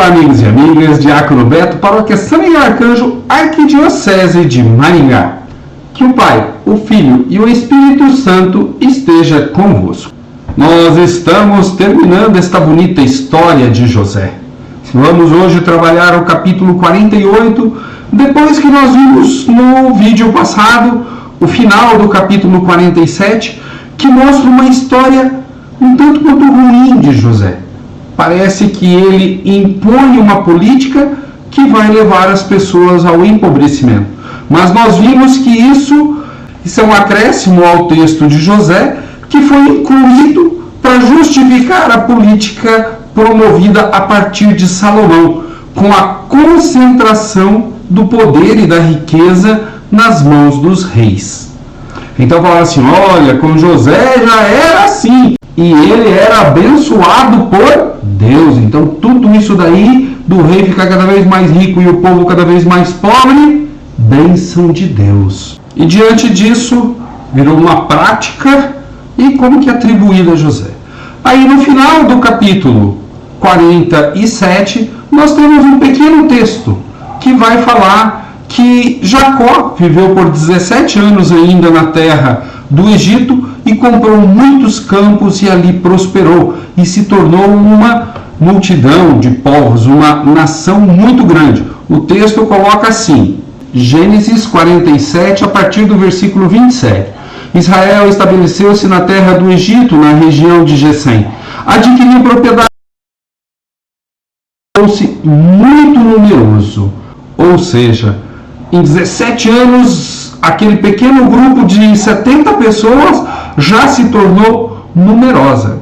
Olá, amigos e amigas, Diácono Beto, Paróquia São Miguel Arcanjo, Arquidiocese de Maringá. Que o Pai, o Filho e o Espírito Santo esteja convosco. Nós estamos terminando esta bonita história de José. Vamos hoje trabalhar o capítulo 48, depois que nós vimos no vídeo passado o final do capítulo 47, que mostra uma história um tanto quanto ruim de José. Parece que ele impõe uma política que vai levar as pessoas ao empobrecimento. Mas nós vimos que isso é um acréscimo ao texto de José, que foi incluído para justificar a política promovida a partir de Salomão, com a concentração do poder e da riqueza nas mãos dos reis. Então fala assim, olha, com José já era assim, e ele era abençoado por Deus. Então tudo isso daí, do rei ficar cada vez mais rico e o povo cada vez mais pobre, bênção de Deus. E diante disso, virou uma prática e como que atribuída a José. Aí no final do capítulo 47, nós temos um pequeno texto que vai falar que Jacó viveu por 17 anos ainda na terra do Egito e comprou muitos campos e ali prosperou e se tornou uma multidão de povos, uma nação muito grande. O texto coloca assim, Gênesis 47, a partir do versículo 27. Israel estabeleceu-se na terra do Egito, na região de Gesem. Adquiriu propriedade, tornou-se muito numeroso. Ou seja, em 17 anos, aquele pequeno grupo de 70 pessoas já se tornou numerosa.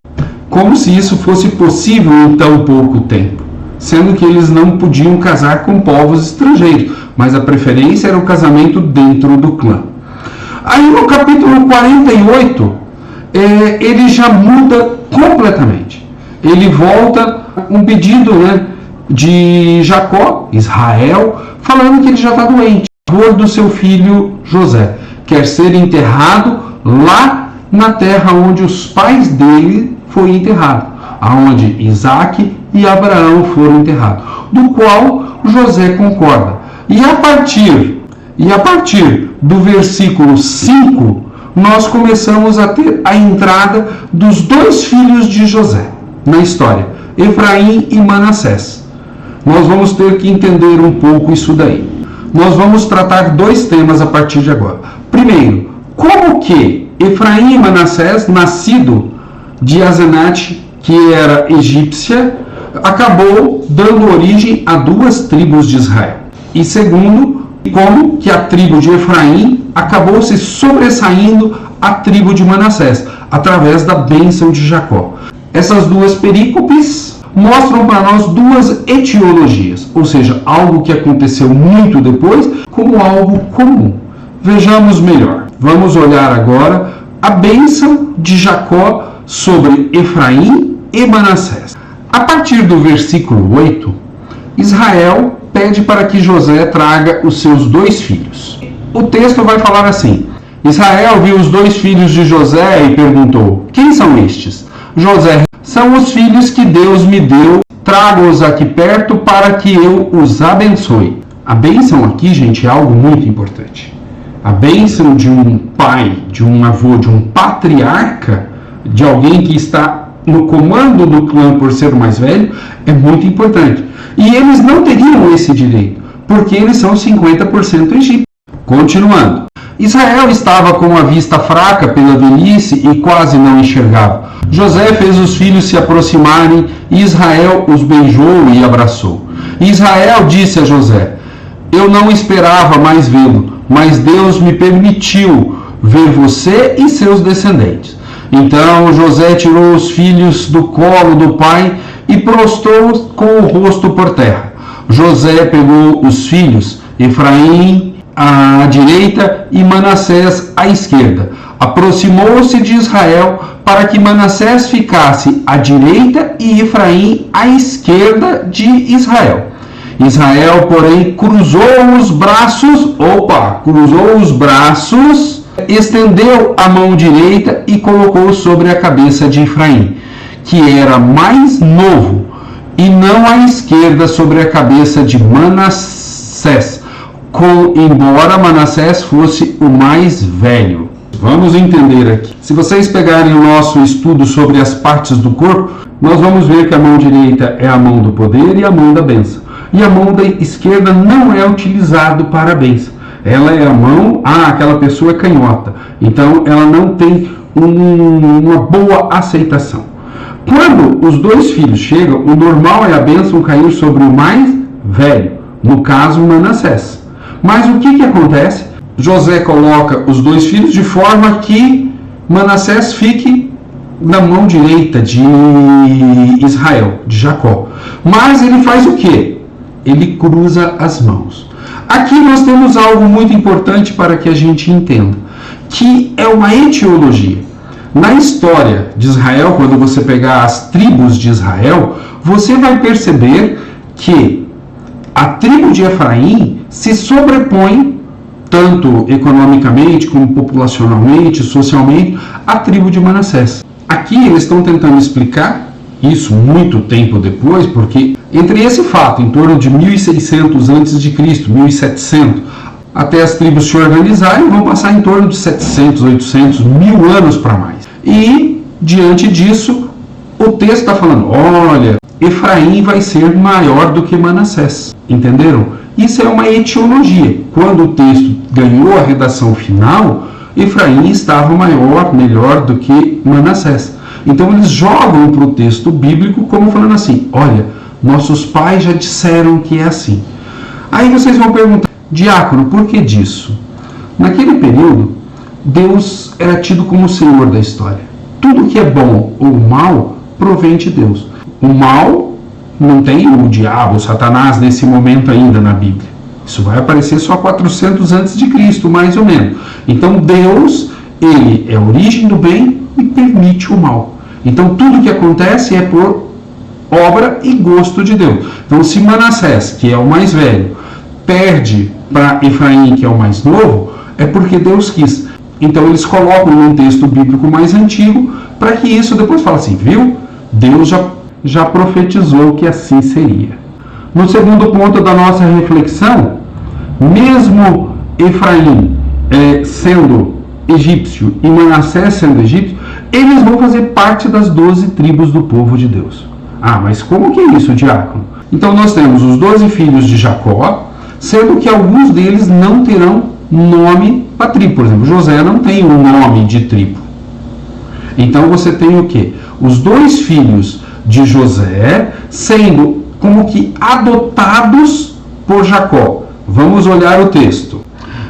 Como se isso fosse possível em tão pouco tempo. Sendo que eles não podiam casar com povos estrangeiros, mas a preferência era o casamento dentro do clã. Aí no capítulo 48, ele já muda completamente. Ele volta um pedido, de Jacó, Israel, falando que ele já está doente, do seu filho José. Quer ser enterrado lá na terra onde os pais dele foram enterrados, aonde Isaac e Abraão foram enterrados, do qual José concorda. E a partir do versículo 5, nós começamos a ter a entrada dos dois filhos de José na história, Efraim e Manassés. Nós vamos ter que entender um pouco isso daí. Nós vamos tratar dois temas a partir de agora. Primeiro, como que Efraim e Manassés, nascido de Asenate, que era egípcia, acabou dando origem a duas tribos de Israel. E segundo, como que a tribo de Efraim acabou se sobressaindo à tribo de Manassés, através da bênção de Jacó. Essas duas perícopes mostram para nós duas etiologias, ou seja, algo que aconteceu muito depois, como algo comum. Vejamos melhor. Vamos olhar agora a bênção de Jacó sobre Efraim e Manassés. A partir do versículo 8, Israel pede para que José traga os seus dois filhos. O texto vai falar assim, Israel viu os dois filhos de José e perguntou, quem são estes? José, são os filhos que Deus me deu, trago-os aqui perto para que eu os abençoe. A bênção aqui, gente, é algo muito importante. A bênção de um pai, de um avô, de um patriarca, de alguém que está no comando do clã por ser o mais velho, é muito importante. E eles não teriam esse direito, porque eles são 50% egípcios. Continuando. Israel estava com a vista fraca pela velhice e quase não enxergava. José fez os filhos se aproximarem e Israel os beijou e abraçou. Israel disse a José, eu não esperava mais vê-lo, mas Deus me permitiu ver você e seus descendentes. Então José tirou os filhos do colo do pai e prostrou-os com o rosto por terra. José pegou os filhos, Efraim à direita e Manassés à esquerda. Aproximou-se de Israel para que Manassés ficasse à direita e Efraim à esquerda de Israel. Israel, porém, cruzou os braços, estendeu a mão direita e colocou sobre a cabeça de Efraim, que era mais novo, e não à esquerda sobre a cabeça de Manassés, embora Manassés fosse o mais velho. Vamos entender aqui. Se vocês pegarem o nosso estudo sobre as partes do corpo, nós vamos ver que a mão direita é a mão do poder e a mão da bênção. E a mão da esquerda não é utilizada para a bênção. Ela é a mão, aquela pessoa é canhota. Então ela não tem uma boa aceitação. Quando os dois filhos chegam, o normal é a bênção cair sobre o mais velho, no caso Manassés. Mas o que acontece? José coloca os dois filhos de forma que Manassés fique na mão direita de Israel, de Jacó. Mas ele faz o quê? Ele cruza as mãos. Aqui nós temos algo muito importante para que a gente entenda, que é uma etiologia. Na história de Israel, quando você pegar as tribos de Israel, você vai perceber que a tribo de Efraim se sobrepõe, tanto economicamente como populacionalmente, socialmente, à tribo de Manassés. Aqui eles estão tentando explicar isso muito tempo depois, porque entre esse fato, em torno de 1600 a.C., 1700, até as tribos se organizarem, vão passar em torno de 700, 800, 1000 anos para mais. E, diante disso, o texto está falando, olha, Efraim vai ser maior do que Manassés. Entenderam? Isso é uma etiologia. Quando o texto ganhou a redação final, Efraim estava maior, melhor do que Manassés. Então eles jogam para o texto bíblico como falando assim, olha, nossos pais já disseram que é assim. Aí vocês vão perguntar, diácono, por que disso? Naquele período, Deus era tido como o Senhor da história. Tudo que é bom ou mal provém de Deus. O mal não tem o diabo, o Satanás nesse momento ainda na Bíblia. Isso vai aparecer só 400 a.C., mais ou menos. Então Deus, ele é a origem do bem e permite o mal. Então tudo que acontece é por obra e gosto de Deus. Então se Manassés, que é o mais velho, perde para Efraim, que é o mais novo, é porque Deus quis. Então eles colocam num texto bíblico mais antigo, para que isso depois fale assim, viu? Deus já profetizou que assim seria. No segundo ponto da nossa reflexão, mesmo Efraim sendo egípcio e Manassés sendo egípcio, eles vão fazer parte das 12 tribos do povo de Deus. Mas como que é isso, diácono? Então nós temos os 12 filhos de Jacó, sendo que alguns deles não terão nome para tribo. Por exemplo, José não tem um nome de tribo. Então você tem o quê? Os dois filhos de José sendo como que adotados por Jacó. Vamos olhar o texto.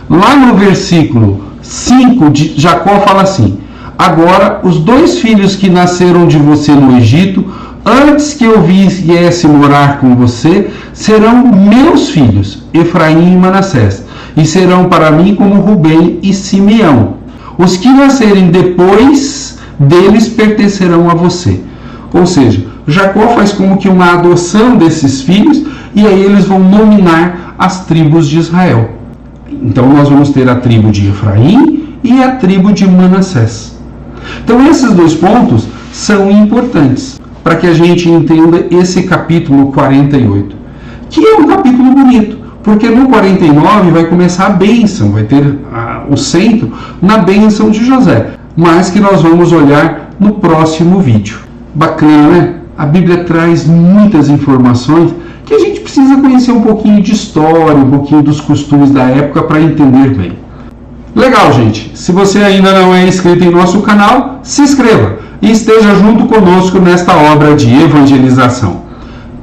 Lá no versículo 5, Jacó fala assim, agora os dois filhos que nasceram de você no Egito, antes que eu viesse morar com você, serão meus filhos, Efraim e Manassés, e serão para mim como Rubem e Simeão. Os que nascerem depois deles pertencerão a você. Ou seja, Jacó faz como que uma adoção desses filhos, e aí eles vão nominar as tribos de Israel. Então nós vamos ter a tribo de Efraim e a tribo de Manassés. Então esses dois pontos são importantes para que a gente entenda esse capítulo 48, que é um capítulo bonito, porque no 49 vai começar a bênção, vai ter o centro na bênção de José, mas que nós vamos olhar no próximo vídeo. Bacana, né? A Bíblia traz muitas informações que a gente precisa conhecer um pouquinho de história, um pouquinho dos costumes da época para entender bem. Legal, gente. Se você ainda não é inscrito em nosso canal, se inscreva e esteja junto conosco nesta obra de evangelização.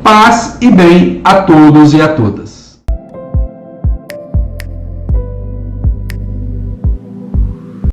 Paz e bem a todos e a todas.